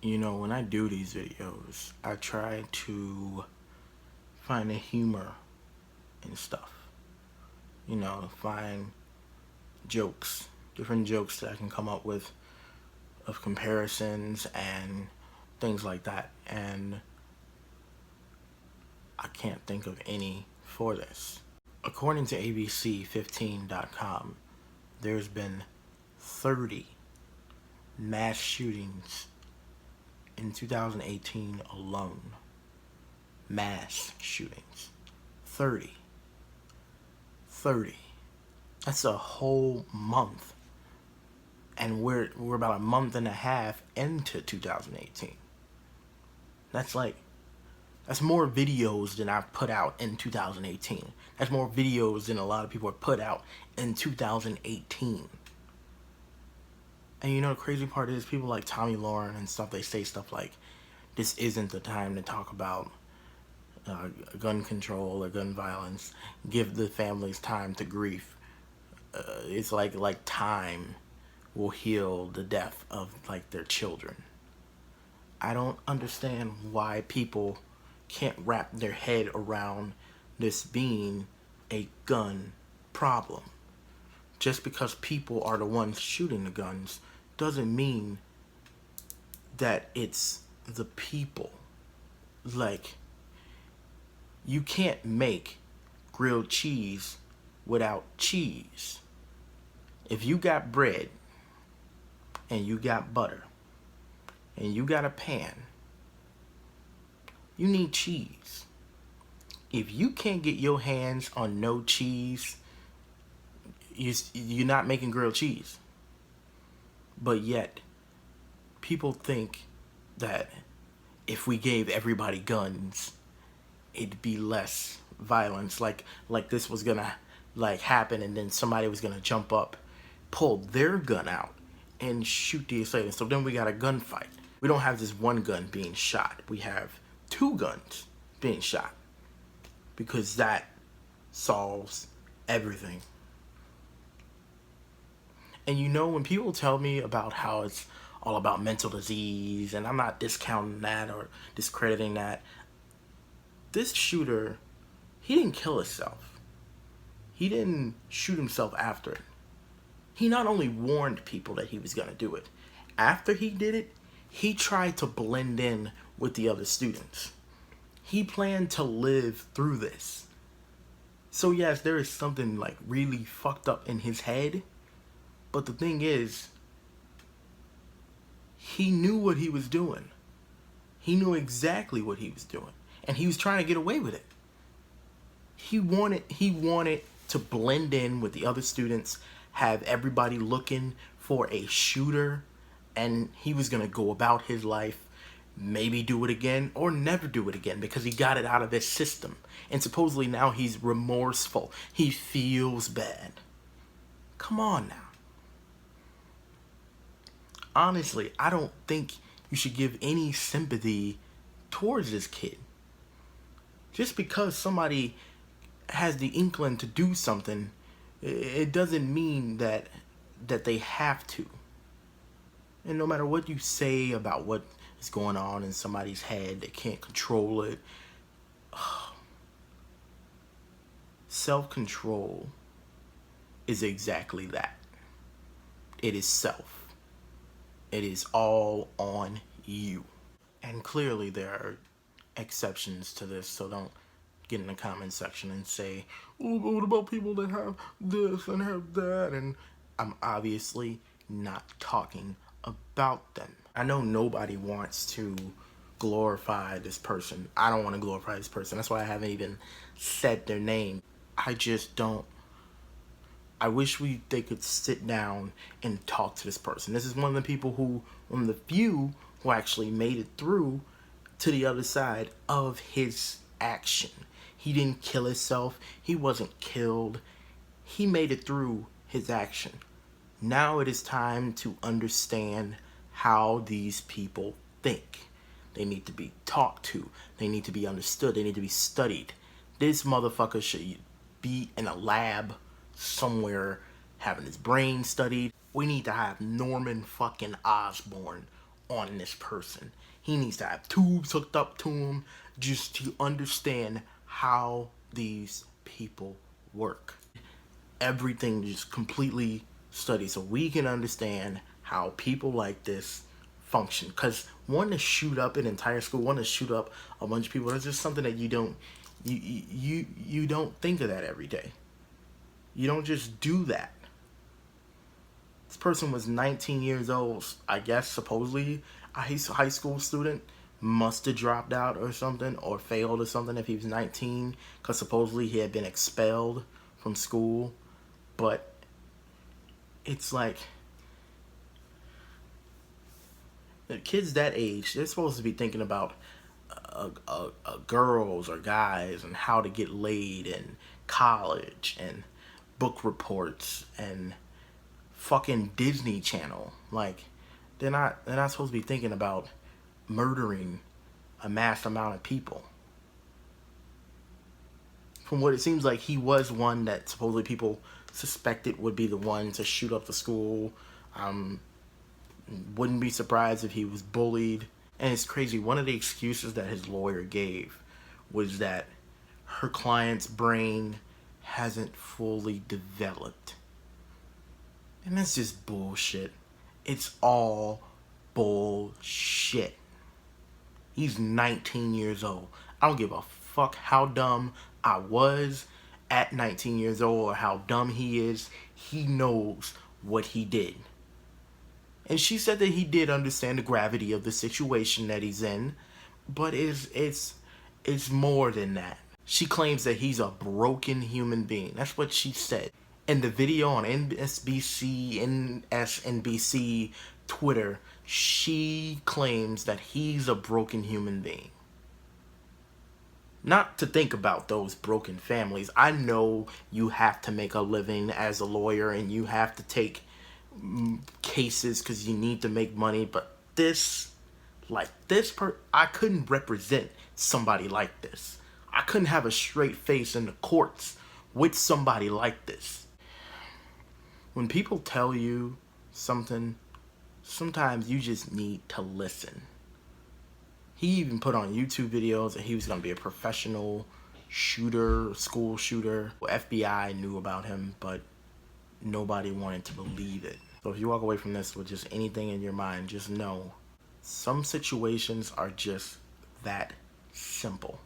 You know, when I do these videos, I try to find the humor in stuff. You know, find jokes, different jokes that I can come up with of comparisons and things like that. And I can't think of any for this. According to ABC15.com, there's been 30 mass shootings in 2018 alone. Mass shootings. 30. That's a whole month. And we're about a month and a half into 2018. That's more videos than I've put out in 2018. That's more videos than a lot of people have put out in 2018. And you know, the crazy part is people like Tommy Lauren and stuff, they say stuff like, this isn't the time to talk about gun control or gun violence. Give the families time to grieve. It's like time will heal the death of like their children. I don't understand why people can't wrap their head around this being a gun problem. Just because people are the ones shooting the guns doesn't mean that it's the people. Like, you can't make grilled cheese without cheese. If you got bread and you got butter and you got a pan, you need cheese. If you can't get your hands on no cheese, you're not making grilled cheese. But yet, people think that if we gave everybody guns, it'd be less violence. Like this was gonna happen, and then somebody was gonna jump up, pull their gun out, and shoot the assailant. So then we got a gunfight. We don't have this one gun being shot. We have two guns being shot, because that solves everything. And you know, when people tell me about how it's all about mental disease, and I'm not discounting that or discrediting that, this shooter, he didn't kill himself. He didn't shoot himself after it. He not only warned people that he was going to do it, after he did it, he tried to blend in with the other students. He planned to live through this. So yes, there is something like really fucked up in his head. But the thing is, he knew what he was doing. He knew exactly what he was doing. And he was trying to get away with it. He wanted to blend in with the other students, have everybody looking for a shooter, and he was going to go about his life, maybe do it again or never do it again, because he got it out of his system. And supposedly now he's remorseful. He feels bad. Come on now. Honestly, I don't think you should give any sympathy towards this kid. Just because somebody has the inkling to do something, it doesn't mean that they have to. And no matter what you say about what is going on in somebody's head, they can't control it. Self-control is exactly that. It is self. It is all on you. And clearly there are exceptions to this, so don't get in the comment section and say, oh, what about people that have this and have that? And I'm obviously not talking about them. I know nobody wants to glorify this person. I don't want to glorify this person. That's why I haven't even said their name. I just don't. I wish they could sit down and talk to this person. This is one of the few who actually made it through to the other side of his action. He didn't kill himself. He wasn't killed. He made it through his action. Now it is time to understand how these people think. They need to be talked to. They need to be understood. They need to be studied. This motherfucker should be in a lab somewhere having his brain studied. We need to have Norman fucking Osborn on this person. He needs to have tubes hooked up to him just to understand how these people work. Everything just completely studied so we can understand how people like this function. Because wanting to shoot up an entire school, wanting to shoot up a bunch of people, that's just something that you don't think of that every day. You don't just do that. This person was 19 years old, I guess, supposedly a high school student. Must have dropped out or something, or failed or something if he was 19, because supposedly he had been expelled from school. But it's like, the kids that age, they're supposed to be thinking about girls or guys and how to get laid and college and book reports and fucking Disney Channel. Like, they're not supposed to be thinking about murdering a mass amount of people. From what it seems like, he was one that supposedly people suspected would be the one to shoot up the school. Wouldn't be surprised if he was bullied. And it's crazy, one of the excuses that his lawyer gave was that her client's brain hasn't fully developed. And that's just bullshit. It's all bullshit. He's 19 years old. I don't give a fuck how dumb I was at 19 years old or how dumb he is. He knows what he did. And she said that he did understand the gravity of the situation that he's in, but it's more than that. She claims that he's a broken human being. That's what she said. In the video on MSNBC, Twitter, she claims that he's a broken human being. Not to think about those broken families. I know you have to make a living as a lawyer and you have to take cases because you need to make money, but I couldn't represent somebody like this. I couldn't have a straight face in the courts with somebody like this. When people tell you something, sometimes you just need to listen. He even put on YouTube videos that he was going to be a professional shooter, school shooter. FBI knew about him, but nobody wanted to believe it. So if you walk away from this with just anything in your mind, just know some situations are just that simple.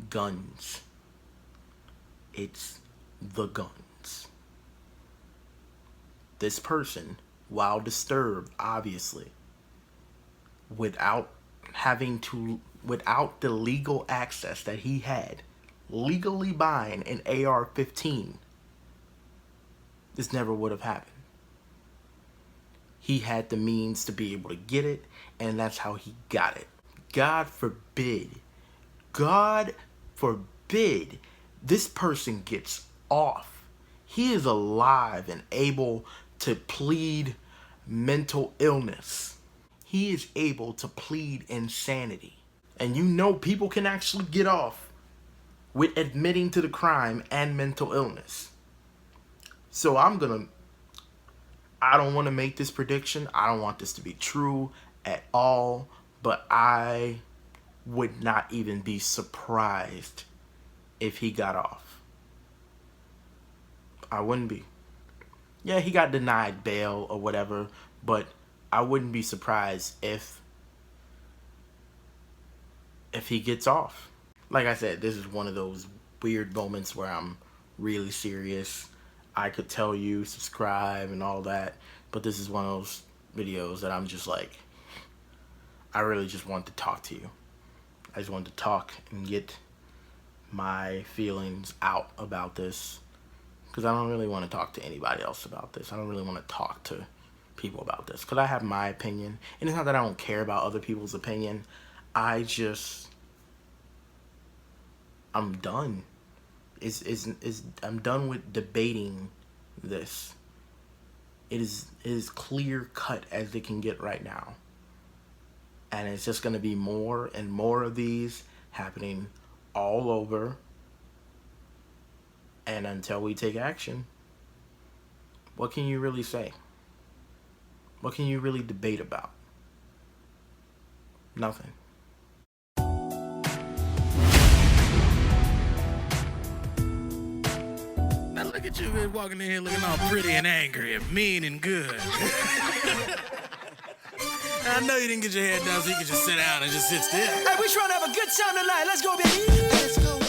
Guns. It's the guns. This person, while disturbed, obviously, without the legal access that he had, legally buying an AR-15, this never would have happened. He had the means to be able to get it, and that's how he got it. God forbid this person gets off. He is alive and able to plead mental illness. He is able to plead insanity. And you know people can actually get off with admitting to the crime and mental illness. So I don't want to make this prediction. I don't want this to be true at all. But I would not even be surprised if he got off. I wouldn't be. Yeah, he got denied bail or whatever, but I wouldn't be surprised if he gets off. Like I said, this is one of those weird moments where I'm really serious. I could tell you subscribe and all that, but this is one of those videos that I'm just like, I really just want to talk to you. I just want to talk and get my feelings out about this, because I don't really want to talk to anybody else about this. I don't really want to talk to people about this, because I have my opinion, and it's not that I don't care about other people's opinion. I'm done. I'm done with debating this. It is clear cut as it can get right now. And it's just going to be more and more of these happening all over. And until we take action, what can you really say? What can you really debate about? Nothing. Now look at you walking in here looking all pretty and angry and mean and good. I know you didn't get your hair done so you could just sit down and just sit still. Hey, we trying to have a good time tonight. Let's go, baby. Let's go.